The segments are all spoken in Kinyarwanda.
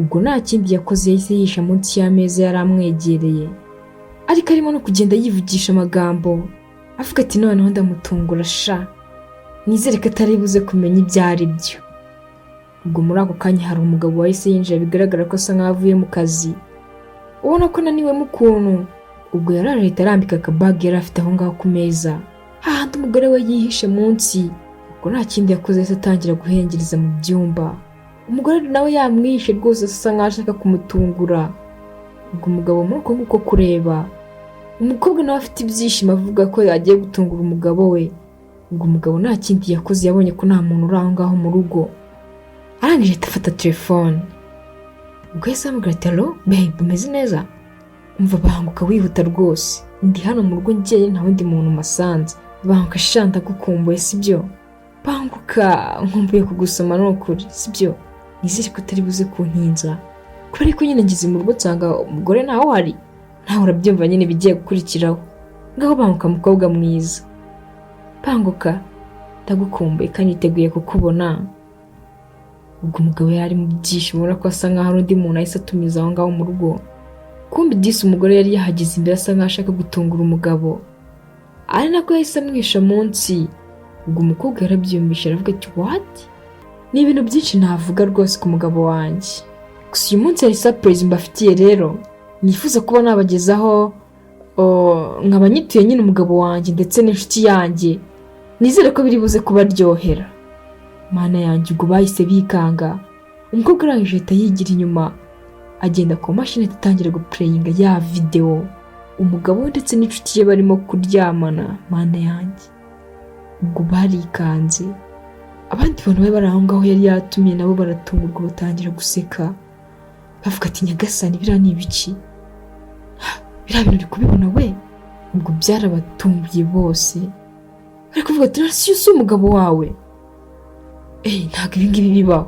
ubwo nta kindi yakoze yahise yihisha munsi y'ameza yari amwegereye, ariko arimo no kugenda yivugisha amagambo avuga ati noneho ndamutungura sha, nizere ko atari buze kumenya ibyo ari byo. Ubwo muri ako kanya hari umugabo wahise yinjira, bigaragara ko asa nkaho avuye mu kazi, ubona ko ananiwemo ukuntu. Ubwo yari arahita arambika akabage yari afite aho ngaho ku meza, hahandi umugore we yihishe munsi. Ubwo nta kindi yakoze yahise atangira guhengereza mu byumba. Umugore nawe yamwishe rwose, asa nkaho ashaka kumutungura. Ubwo umugabo muri uko nguko kureba, umukobwa nawe afite ibyishimo avuga ko yagiye gutungura umugabo we. Ubwo umugabo nta kindi yakoze, yabonye ko nta muntu uri aho ngaho mu rugo, arangije afata telefone. Ubwo yahise amubwira ati alo babe, umeze neza? Umva banguka wihuta rwose, ndi hano mu rugo ngiye, nta wundi muntu masanze. Banguka sha ndagukumbuye sibyo? Banguka nkumbuye kugusoma n'ukuri sibyo? Nizere ko utari buze kuntinza, kubera ko nyine ngize mu rugo nsanga umugore ntawe uhari. Ntawe urabyumva nyine bigiye gukurikiraho. Ngaho banguka mukobwa mwiza, banguka ndagukumbuye kandi niteguye kukubona. Ubwo umugabo yari mu byishimo, ubona ko asa nkaho hari undi muntu ahise atumiza aho ngaho mu rugo. Kumbe disi umugore yari yahageze imbere asa nkaho ashaka gutungura umugabo, ari nako yahise amwisha munsi. Ubwo umukobwa yarabyumvishe aravuga ati what? Ni ibintu byinshi navuga rwose ku mugabo wanjye, gusa uyu munsi hari surprise mbafitiye rero nifuza kuba nabagezaho. Nkaba nyituye nyine umugabo wanjye ndetse n'inshuti yanjye, nizere ko biri buze kubaryohera. Mana yanjye, ubwo bahise bikanga. Umukobwa arangije ahita yigira inyuma, agenda ku mashini atangira guplayinga ya video umugabo ndetse n'inshuti ye barimo kuryamana. Mana yanjye, ubwo barikanze. Abandi bantu bari aho ngaho yari yatumiye nabo baratungurwa, batangira guseka bavuga ati nyagasani biriya ni ibiki? Biriya bintu uri kubibona we? Ubwo byarabatunguye bose, bari kuvuga ati nasi si umugabo wawe? Ntabwo ibi ngibi bibaho.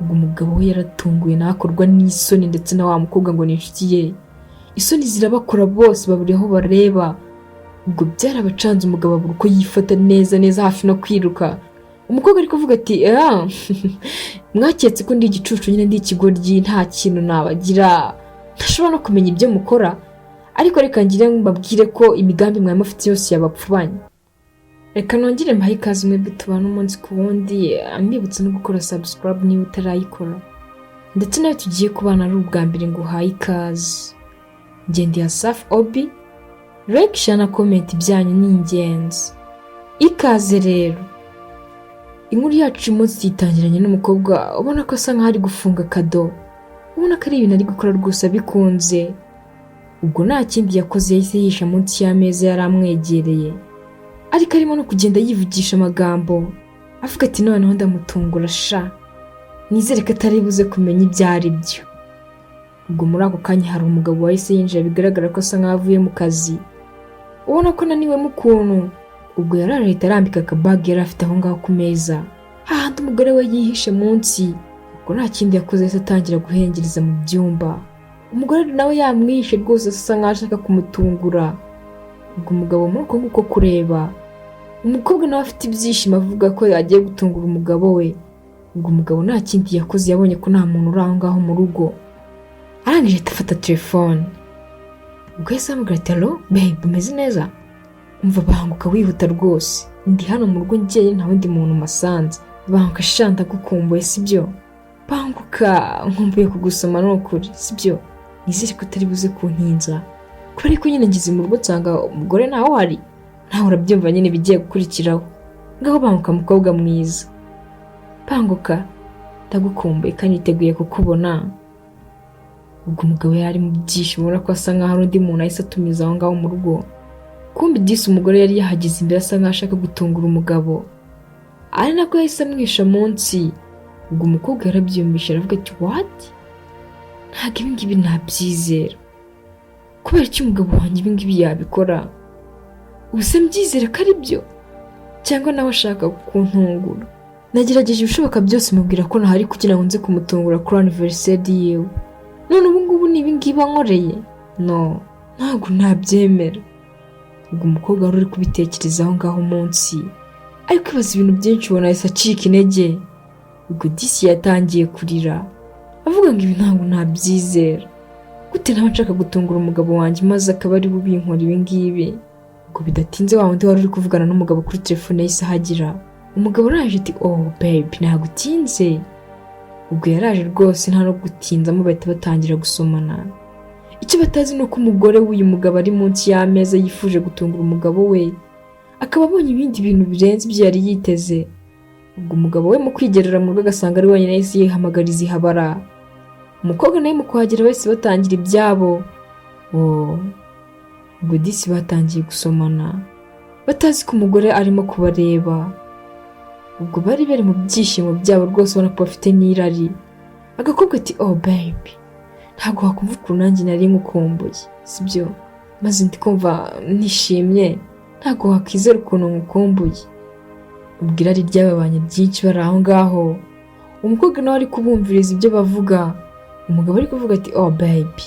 Ubwo umugabo we yaratunguye, nakorwa n'isoni, ndetse na wa mukobwa ngo ni inshuti ye. Isoni zirabakora bose baburi aho bareba. Ubwo byarabacanze, umugabo abura uko yifata neza neza, hafi no kwiruka. Umukobwa ari kuvuga ati mwaketse ko ndi igicucu nyine, ndi ikigoryi, nta kintu nabagira, ntashobora no kumenya ibyo mukora, ariko reka ngire mbabwire ko imigambi mwari mufite yose yabapfubanye. Reka nongere mbahe ikaze mwebwe tubana umunsi ku wundi, ambibutse no gukora subscribe niba utarayikora, ndetse nawe tugiye kubana ari ubwa mbere ngo uhaye ikaze. Ngendi ya Safi Obi, like, share na comment ibyanyu ni ingenzi. Ikaze rero. Inkuru yacu umunsi yitangiranye n'umukobwa ubona ko asa nkaho ari gufunga kado, ubona ko ari ibintu ari gukora rwose abikunze. Ubwo nta kindi yakoze yahise yihisha munsi y'ameza yari amwegereye, ariko arimo no kugenda yivugisha amagambo avuga ati noneho ndamutungura sha, nizere ko atari buze kumenya ibyo ari byo. Ubwo muri ako kanya hari umugabo wahise yinjira, bigaragara ko asa nkaho avuye mu kazi, ubona ko ananiwemo ukuntu. Ubwo yari arahita arambika akabage yari afite aho ngaho ku meza, hahandi umugore we yihishe munsi. Ubwo nta kindi yakoze yahise atangira guhengereza mu byumba. Umugore nawe yamwishe rwose, asa nkaho ashaka kumutungura. Ubwo umugabo muri uko nguko kureba, umukobwa nawe afite ibyishimo avuga ko yagiye gutungura umugabo we. Ubwo umugabo nta kindi yakoze, yabonye ko nta muntu uri aho ngaho mu rugo, arangije afata telefone. Ubwo yahise amubwira ati alo babe, umeze neza? Umva banguka wihuta rwose, ndi hano mu rugo ngiye, nta wundi muntu masanze. Banguka sha ndagukumbuye sibyo? Banguka nkumbuye kugusoma n'ukuri sibyo? Nizere ko utari buze kuntinza, kubera ko nyine ngize mu rugo nsanga umugore ntawe uhari. Ntawe urabyumva nyine bigiye gukurikiraho. Ngaho banguka mukobwa mwiza, banguka ndagukumbuye kandi niteguye kukubona. Ubwo umugabo yari mu byishimo, ubona ko asa nkaho hari undi muntu ahise atumiza aho ngaho mu rugo. Kumbe disi umugore yari yahageze imbere asa nkaho ashaka gutungura umugabo, ari nako yahise amwisha munsi. Ubwo umukobwa yarabyumvishe aravuga ati what? Ntabwo ibi ngibi nabyizera, kubera ko umugabo wanjye ibi ngibi yabikora. Ubuse mbyizere ko ari byo, cyangwa nawe ashaka kuntungura? Nagerageje ibishoboka byose mubwira ko ntahari kugira ngo nze kumutungura kuri anniversaire yiwe, none ubu ngubu ni ibi ngibi ankoreye? No, ntabwo nabyemera. Ubwo umukobwa wari uri kubitekerezaho ngaho munsi, ariko ibaza ibintu byinshi, ubona yahise acika intege. Ubwo disi yatangiye kurira, avuga ngo ibi ntabwo nabyizera, gute naba nshaka gutungura umugabo wanjye maze akaba ari bubinkora ibi ngibi. Ubwo bidatinze wa wundi wari uri kuvugana n'umugabo kuri telefone yahise ahagira. Umugabo araje ati oh babe ntabwo utinze. Ubwo yaraje rwose nta no gutinzamo bahita batangira gusomana. Icyo batazi ni uko umugore w'uyu mugabo ari munsi y'ameza yifuje gutungura umugabo we, akaba abonye ibindi bintu birenze ibyo yari yiteze. Ubwo umugabo we mu kwigerera mu rugo agasanga ari wenyine yahise yihamagariza ihabara. Umukobwa nawe mu kuhagera bahise batangira ibyabo. Ubwo disi batangiye gusomana batazi ko umugore arimo kubareba. Ubwo bari mu byishimo byabo rwose ubona ko bafite n'irari. Agakobwa ati oh baby ntabwo wakumva ukuntu nanjye nari ngukumbuye sibyo, maze ndi kumva nishimye, ntabwo wakwizera ukuntu ngukumbuye. Ubwo irari ry'ababanye byinshi bari aho ngaho. Umukobwa nawe ari kubumviriza ibyo bavuga. Umugabo ari kuvuga ati oh baby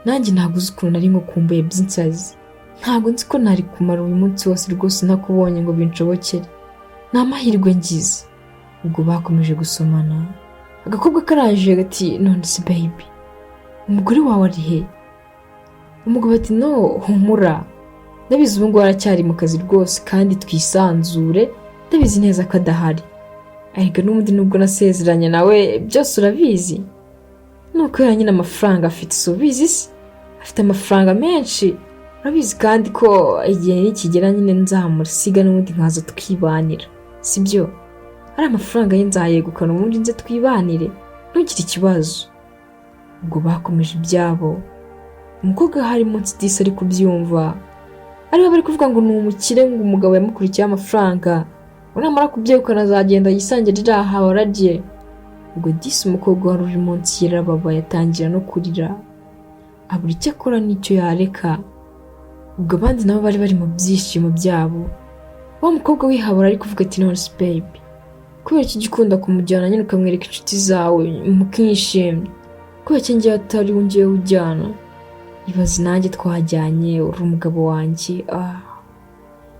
nanjye ntabwo uzi ukuntu nari ngukumbuye by'insazi, ntabwo nzi ko nari kumara uyu munsi wose rwose ntakubonye ngo binshobokere, nta mahirwe ngize. Ubwo bakomeje gusomana. Agakobwa karaje ati none se baby umugore wawe ari he? Umugabo ati no humura, ndabizi ubu ngubu aracyari mu kazi rwose kandi twisanzure, ndabizi neza ko adahari, ariko n'ubundi nubwo nasezeranye nawe byose urabizi, nuko nyine amafaranga afite subizi se, afite amafaranga menshi, urabizi kandi ko igihe nikigera nyine nzamusiga n'ubundi nkaza tukibanira sibyo, ari amafaranga ye nzayegukana ubundi nze twibanire ntugire ikibazo. Ubwo bakomeje ibyabo. Umukobwa hari munsi disi ari kubyumva, aribo bari kuvuga ngo ni umukire, ngo umugabo yamukurikiye amafaranga, namara kubyegukana azagenda yisangirira aha waragiye. Ubwo disi umukobwa wari uri munsi yarababa yatangira no kurira, abura icyo akora n'icyo yareka. Ubwo abandi nabo bari mu byishimo byabo. Wa mukobwa wihabura ari kuvuga ati none baby kubera iki gikunda kumujyana nyine ukamwereka inshuti zawe mukishimye, kubera iki ngiye atari ungiye ujyana, ibaze nanjye twajyanye uri umugabo wanjye,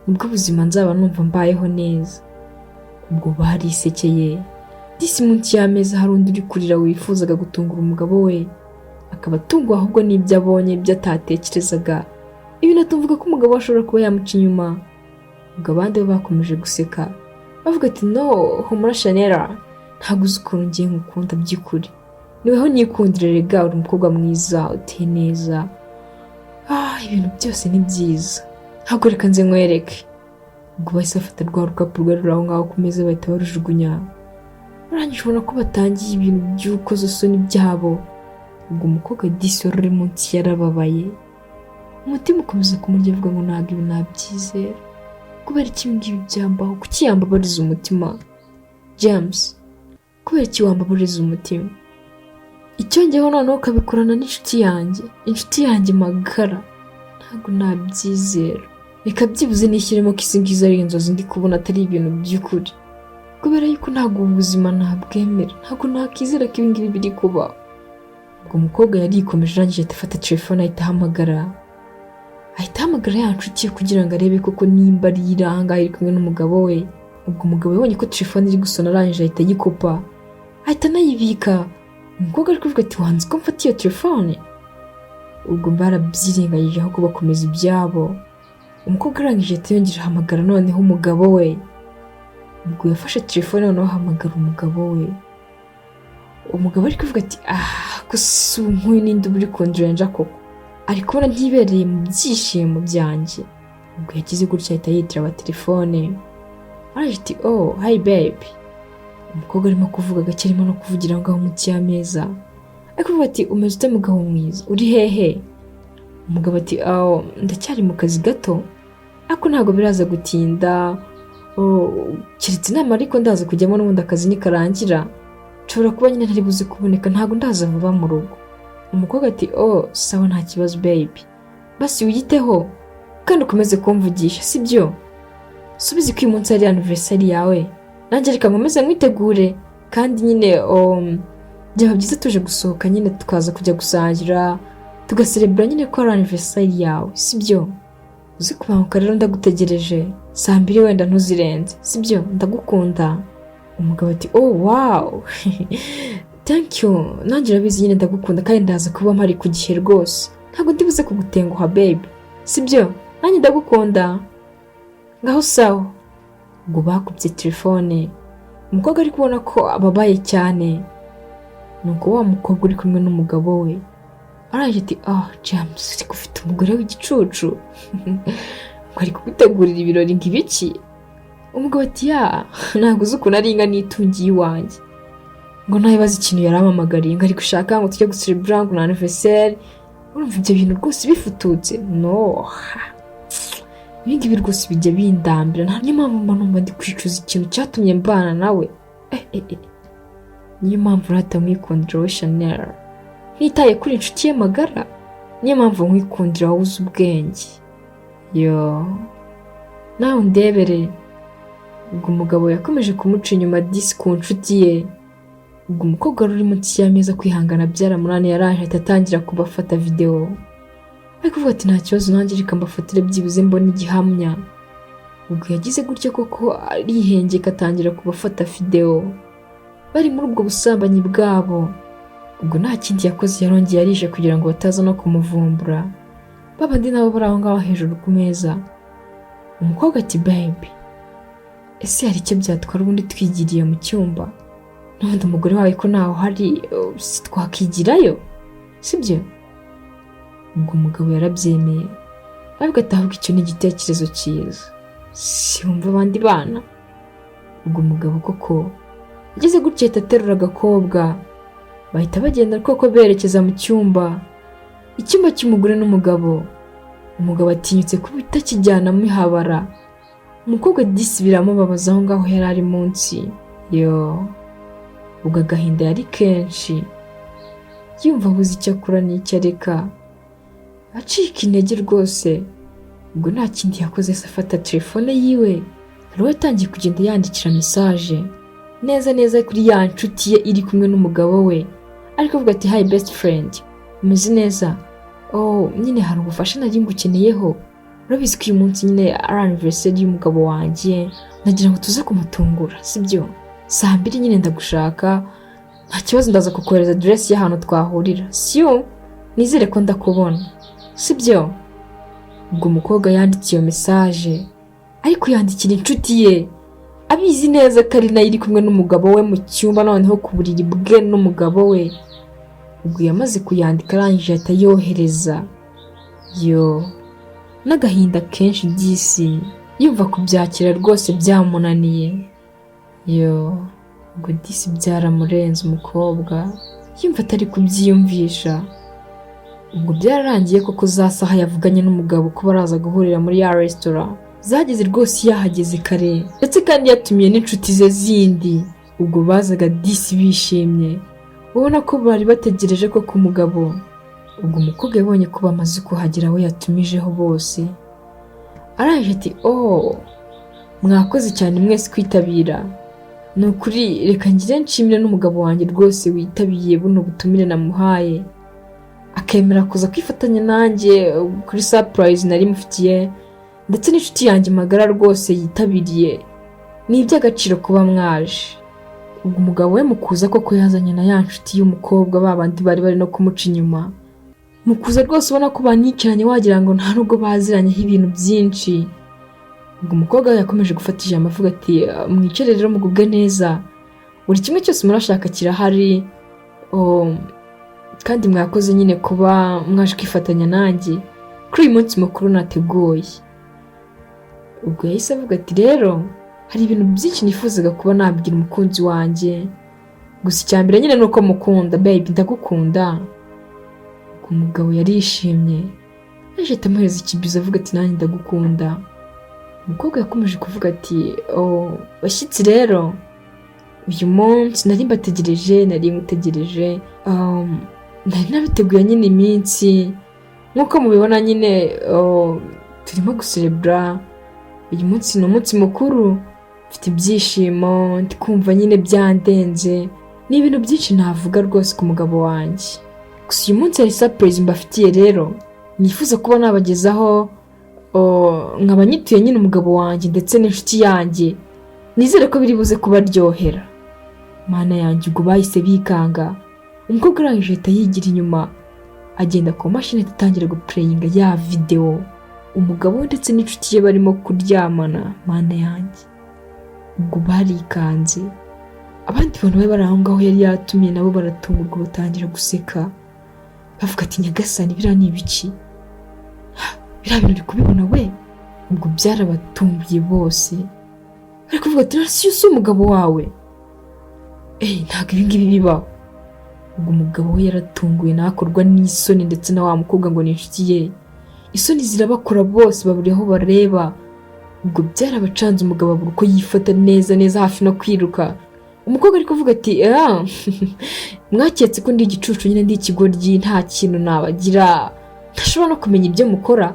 nibwo buzima nzaba numva mbayeho neza. Ubwo barisekeye. Disi munsi y'ameza hari undi uri kurira wifuzaga gutungura umugabo we, akaba atungwa ahubwo n'ibyo abonye ibyo atatekerezaga. Ibi natuvuga ko umugabo ashobora kuba yamuca inyuma. Ubwo abandi bo bakomeje guseka bavuga ati no humura Shanera, ntabwo uzi ukuntu ngiye ngukunda by'ukuri, niweho nyikundire rega, uri umukobwa mwiza uteye neza, ibintu byose ni byiza, ntabwo reka nze nkwereke. Ubwo bahise bafata rwa rukapu rwari ruri aho ngaho ku meza bahita barujugunya. Barangije ubona ko batangiye ibintu by'urukozasoni byabo. Ubwo umukobwa disi wari uri munsi yarababaye, umutima ukomeza kumurya avuga ngo ntabwo ibi nabyizera, kubera iki ngibi byambaho, kuki yambabariza umutima James, kubera iki wambabariza umutima? Icyongeyeho noneho ukabikorana n'inshuti yanjye magara, ntabwo nabyizera, reka byibuze nishyiremo ko izi ngizi ari inzozi ndi kubona atari ibintu by'ukuri, kubera yuko ntabwo ubuzima ntabwemera, ntabwo nakizera ko ibi ngibi biri kubaho. Ubwo umukobwa yarikomeje arangije ahita afata telefone ahita ahamagara ya nshuti ye kugira ngo arebe koko nimba ari iranga iri kumwe n'umugabo we. Ubwo umugabo yabonye ko telefone iri gusona arangije ahita ayikopa ahita anayibika. Umukobwa ari kuvuga ati wanze ko mfata iyo telefone? Ubwo barabyirengagije aho bakomeza ibyabo. Umukobwa arangije ahita yongera ahamagara noneho umugabo we. Ubwo yafashe telefone noneho ahamagara umugabo we. Umugabo ari kuvuga ati gusa nk'uyu ninde uri kundirenja koko, ari kubona ntibereye mu byishimo byanjye. Ubwo yagize gutya ahita yitira telefone araje ati oh hi baby. Umukobwa arimo kuvuga gake arimo no kuvugira ngaho munsi y'ameza ari kuvuga ati umeze ute mugabo mwiza, uri hehe? Umugabo ati ndacyari mu kazi gato ariko ntabwo biraza gutinda, keretse inama ariko ndaza kujyamo n'ubundi akazi nikarangira nshobora kuba nyine ntari buze kuboneka, ntabwo ndaza vuba mu rugo. Umukobwa ati sawa nta kibazo baby, basi wiyiteho kandi ukomeze kumvugisha sibyo, subize ko uyu munsi ari anniversary yawe, nanjye reka nkomeze mwitegure, kandi nyine byaba byiza tuje gusohoka nyine tukaza kujya gusangira tugaserebura nyine ko ari anniversary yawe sibyo, uzi kubanguka rero ndagutegereje 2:00 wenda ntuzirenze sibyo, ndagukunda. Umugabo ati wow thank you, nanjye urabizi nyine ndagukunda kandi ndaza kuba mpari ku gihe rwose, ntabwo ndibuze kugutenguha babe, sibyo? Nanjye ndagukunda. Ngaho sawa. Ubwo bakubye telefone, umukobwa ari kubona ko ababaye cyane, nuko wa mukobwa uri kumwe n'umugabo we araje ati James, uri gufite umugore w'igicucu ngo ari kugutegurira ibirori ngibiki? Umugabo ati ntabwo uzi ukuntu ari inka nitungiye iwanjye, ngo ntabibaze ikintu yaramamagariye ngo ari gushaka ngo tujye gucelebrate ngo na anniversaire. Urumva ibyo bintu rwose bifututse? No, ibingibi rwose bijya bindambira, niyo mpamvu mba numva ndi kwicuza ikintu cyatumye mbana nawe. Niyo mpamvu rata mwikundira Chanel, ntitaye kuri inshuti ye magara, niyo mpamvu nkwikundira wowe uzi ubwenge. Nawe ndebere. Ubwo umugabo yakomeje kumuca inyuma disi ku nshuti ye. Ubwo umukobwa wari uri munsi y'ameza kwihangana byaramunaniye, yaraje ahita atangira kubafata video. Ariko kuvuga ati nta kibazo, nanjye reka mbafatire byibuze mbona igihamya. Ubwo yagize gutya koko arihengeka atangira kubafata video bari muri ubwo busambanyi bwabo. Ubwo nta kindi yakoze, yarongeye arije kugira ngo bataza no kumuvumbura. Babandi nabo bari aho ngaho hejuru ku meza. Umukobwa ati babe, ese hari icyo byatwara ubundi twigiriye mu cyumba? N'ubundi umugore wawe ko ntaho hari, twakigirayo, sibyo? Ubwo umugabo yarabyemeye, ariko atavuga icyo ni igitekerezo cyiza, si wumva abandi bana. Ubwo umugabo koko ageze gutya ahita aterura agakobwa, bahita bagenda koko berekeza mu cyumba. Icyumba cy'umugore n'umugabo. Umugabo atinyutse kuba itakijyana mu ihabara. Umukobwa disi biramubabaza aho ngaho yari ari munsi. Ubwo agahinda yari kenshi, yumva abuze icyo akora n'icyo areka, acika intege rwose. Ubwo nta kindi yakoze, se afata telefone yiwe, ariwe atangiye kugenda yandikira message neza kuri ya nshuti ye iri kumwe n'umugabo we, ariko avuga ati hi best friend, umeze neza? Nyine hari ubufasha nari ngukeneyeho, urabizi ko uyu munsi nyine ari anniversaire y'umugabo wanjye, nagira ngo tuze kumutungura, sibyo? Saa 2 nyine ndagushaka, nta kibazo ndaza kukohereza address y'ahantu twahurira, siyo? Nizere ko ndakubona, sibyo? Ubwo umukobwa yanditse iyo message, ariko yandikira inshuti ye, abizi neza ko ari nayo iri kumwe n'umugabo we mu cyumba, noneho ku buriri bwe n'umugabo we. Ubwo yamaze kuyandika arangije ahita yohereza. N'agahinda kenshi disi, yumva kubyakira rwose byamunaniye. Ubwo disi byaramurenze umukobwa, yumva atari kubyiyumvisha. Ubwo byararangiye koko za saha yavuganye n'umugabo ko baraza guhurira muri ya restaurant, zageze rwose yahageze kare, ndetse kandi yatumiye n'inshuti ze zindi. Ubwo bazaga disi bishimye, ubona ko bari bategereje ko umugabo. Ubwo umukobwa yabonye ko bamaze kuhagera we yatumijeho bose, araje ati mwakoze cyane mwese kwitabira, ni ukuri reka ngire nshimire n'umugabo wanjye rwose witabiye buno butumire namuhaye, akemera kuza kwifatanya nanjye kuri surprise nari mufitiye, ndetse n'inshuti yanjye magara rwose yitabiriye, ni iby'agaciro kuba mwaje. Ubwo umugabo we mukuza koko yazanye na ya nshuti y'umukobwa, babandi bari no kumuca inyuma. Mukuza rwose ubona ko banikiranye wagira ngo nta nubwo baziranyeho ibintu byinshi. Ubwo umukobwa yakomeje gufata ijambo avuga ati mwicare rero mugubwe neza, buri kimwe cyose murashaka kirahari, kandi mwakoze nyine kuba mwaje kwifatanya nanjye kuri uyu munsi mukuru nateguye. Ubwo yahise avuga ati rero hari ibintu byinshi nifuzaga kuba nabwira umukunzi wanjye, gusa icyambere nyine nuko mukunda babe, ndagukunda. Umugabo yarishimye, aje atamuhereza ikibizo avuga ati nanjye ndagukunda. Umukobwa yakomeje kuvuga ati bashyitsi rero, uyu munsi nari mbategereje, nari ngutegereje, nari nabiteguye nyine iminsi, nk'uko mubibona nyine turimo gucelebra. Uyu munsi ni umunsi mukuru, mfite ibyishimo, ndi kumva nyine byandenze, ni ibintu byinshi navuga rwose ku mugabo wanjye. Gusa uyu munsi hari surprise mbafitiye rero, nifuza kuba nabagezaho, nkaba nyituye nyine umugabo wanjye ndetse n'inshuti yanjye, nizere ko biri buze kubaryohera. mana yanjye ubwo bahise bikanga. Umukobwa arangije ahita yigira inyuma agenda ku mashini atangira guplayinga ya video umugabo ndetse n'inshuti ye barimo kuryamana. Mana yanjye ubwo barikanze, abandi bantu bari aho ngaho yari yatumiye nabo baratungurwa batangira guseka bavuga ati nyagasani biriya ni ibiki, biriya bintu uri kubibona we? Ubwo byarabatunguye bose bari kuvuga ati nasi si umugabo wawe, ntabwo ibi ngibi bibaho. Ubwo umugabo we yaratunguwe nakorwa n'isoni ndetse na wa mukobwa ngo ni inshuti ye. Isoni zirabakora bose baburi aho bareba. Ubwo byarabacanze umugabo abura uko yifata neza hafi no kwiruka. Umukobwa ari kuvuga ati mwaketse ko ndi igicucu nyine ndi ikigoryi nta kintu nabagira ntashobora no kumenya ibyo mukora,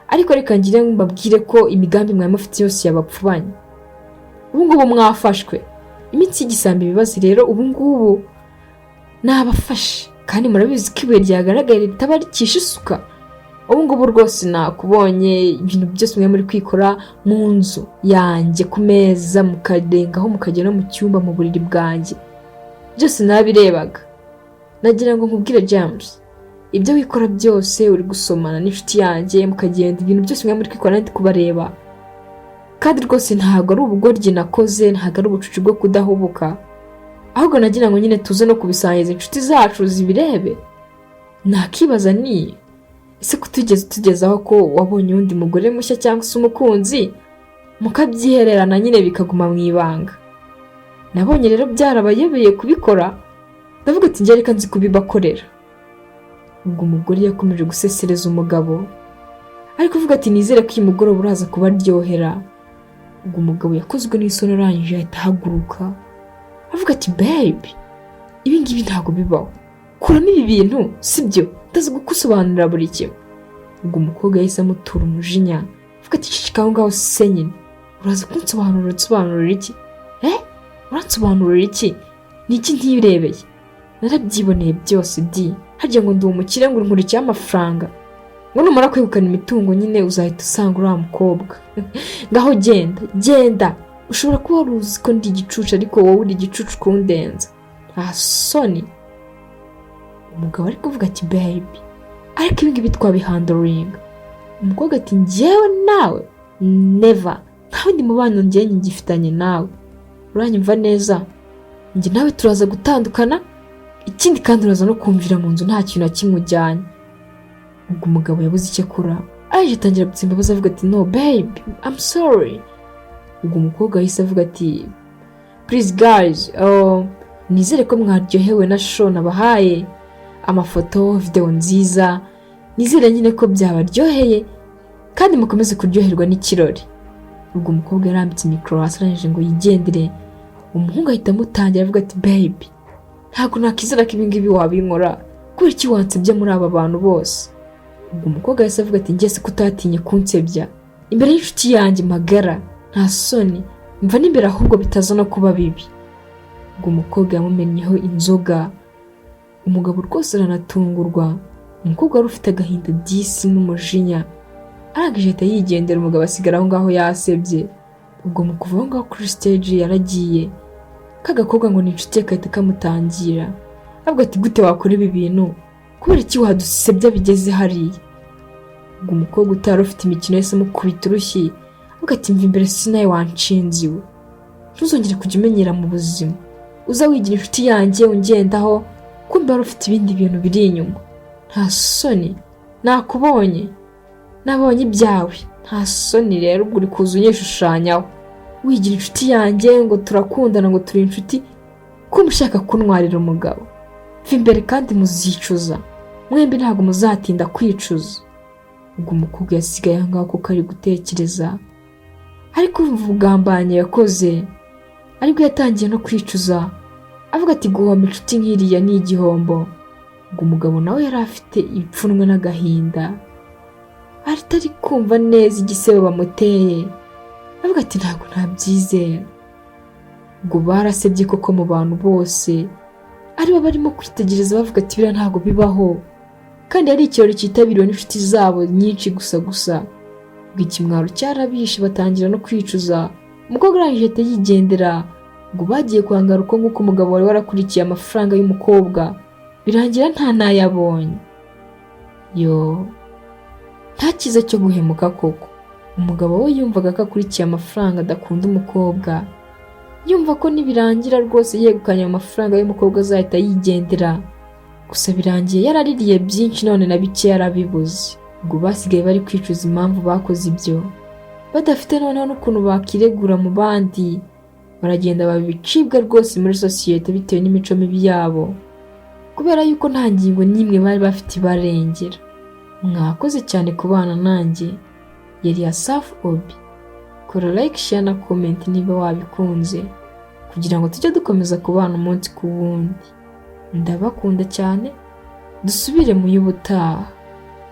ariko reka ngire mbabwire ko imigambi mwawe mufite yose yabapfubanye. Ubu ngubu mwafashwe iminsi y'igisambi ibibazo rero ubu ngubu nabafashe kandi murabizi ko ibuye ryagaragaye ritaba rikisha isuka. Ubu ngubu rwose nakubonye ibintu byose mwe muri kwikora mu nzu yanjye ku meza mukarengaho mukagera no mu cyumba mu buriri bwanjye byose nabirebaga. Nagira ngo nkubwire James, ibyo wikora byose uri gusomana n'inshuti yanjye mukagenda ibintu byose mwe muri kwikora ndi kubareba, kandi rwose ntabwo ari ubugoryi nakoze, ntabwo ari ubucucu bwo kudahubuka, ahubwo nagira ngo nyine tuze no kubisangiza inshuti zacu zibirebe. Nakibaza ni ese kutugezaho ko wabonye undi mugore mushya cyangwa se umukunzi mukabyihererana nyine bikaguma mu ibanga. Nabonye rero byarabayobeye kubikora, ndavuga ati njye reka nzi kubibakorera. Ubwo umugore yakomeje gusesereza umugabo ari kuvuga ati nizere ko uyu mugoroba uraza kubaryohera. Ubwo umugabo yakozwe n'isoni arangije ahita ahaguruka avuga ati babe, ibi ngibi ntabwo bibaho, kuramo ibi bintu sibyo, ndaza gukusobanurira buri kimwe. Ubwo umukobwa yahise amutura umujinya avuga ati cicika aho ngaho se nyine uraza kunsobanurira iki? Uransobanurira iki? Ni iki ntirebeye? Narabyiboneye byose di, harya ngo ndi umukire ngo nkurikiye amafaranga, ngo numara kwegukana imitungo nyine uzahita usanga uriya mukobwa. Ngaho genda, ushobora kuba wari uzi ko ndi igicucu ariko wowe uri igicucu kundenza. Soni. Umugabo ari kuvuga ati babe, ariko ibi ngibi twabihandoringa. Umukobwa ati njyewe nawe never, ntawe ndi mubano njye ngifitanye nawe, uranyumva neza? Njye nawe turaza gutandukana, ikindi kandi uraza no kumvira mu nzu nta kintu na kimwe ujyanye. Ubwo umugabo yabuze icyo akora aje atangira gutsimba baza avuga ati no babe, I'm sorry. Ubwo umukobwa yahise avuga ati please guys, nizere ko mwaryohewe na show nabahaye, amafoto video nziza, nizere nyine ko byabaryoheye kandi mukomeze kuryoherwa n'ikirori. Ubwo umukobwa yarambitse mikoro hasi arangije ngo yigendere. Umuhungu ahita amutangira avuga ati babe, ntabwo nakizera ko ibi ngibi wabinkora, kubera iki wansebya muri aba bantu bose? Ubwo umukobwa yahise avuga ati njye se kutatinye kunsebya imbere y'inshuti yanjye magara, nta soni, mva n'imbere ahubwo bitaza no kuba bibi. Ubwo umukobwa yamumennyeho inzoga. Umugabo rwose aranatungurwa, umukobwa wari ufite agahinda disi n'umujinya arangije ahita yigendera. Umugabo asigara aho ngaho yasebye. Ubwo mu kuva aho ngaho kuri stage yaragiye, kagakobwa ngo ni inshuti ye kahita kamutangira avuga ati gute wakora ibi bintu, kubera iki wadusebya bigeze hariya? Ubwo umukobwa utari ufite imikino yahise amukubita urushyi avuga ati mva imbere si nawe wanshinze iwe, ntuzongere kujya umenyera mu buzima, uza wigira inshuti yanjye ungendaho kumbe wari ufite ibindi bintu biri inyuma. Nta soni, nakubonye nabonye ibyawe, nta soni. Rero ubwo uri kuza unyishushanyaho wigira inshuti yanjye ngo turakundana ngo turi inshuti, ko mushaka kuntwarira umugabo. Mva imbere kandi muzicuza, mwembi ntabwo muzatinda kwicuza. Ubwo umukobwa yasigaye aho ngaho kuko ari gutekereza, ariko ubugambanye yakoze aribwo yatangiye no kwicuza avuga ati guhomba inshuti nk'iriya ni igihombo. Ubwo umugabo nawe yari afite ipfunwe n'agahinda, atari kumva neza igisebo bamuteye, avuga ati ntabwo ntabyizera. Ubwo barasebye koko mu bantu bose aribo barimo kwitegereza bavuga ati biriya ntabwo bibaho, kandi ari ikirori cyitabiriwe n'inshuti zabo nyinshi gusa. Ubwo ikimwaro cyarabishe batangira no kwicuza. Umukobwa arangije ahita yigendera. ngo bagiye kuhangaruka nk'uko umugabo wari warakurikiye amafaranga y'umukobwa birangira nta nayabonye. Nta cyiza cyo guhemuka koko. Umugabo we yumvaga ko akurikiye amafaranga adakunda umukobwa, yumva ko nibirangira rwose yegukanye amafaranga y'umukobwa azahita yigendera. Gusa birangiye yaraririye byinshi none na bike yarabibuze. Ngo basigaye bari kwicuza impamvu bakoze ibyo, badafite noneho n'ukuntu bakiregura mu bandi. Baragenda babicibwa rwose muri sosiyete bitewe n'imico mibi yabo, kubera yuko nta ngingo n'imwe bari bafite ibarengera. Mwakoze cyane kubana nanjye. Yari Asaf Obi. Kora like, share na comment niba wabikunze, kugira ngo tujye dukomeza kubana umunsi ku wundi. Ndabakunda cyane. Dusubire mu y'ubutaha.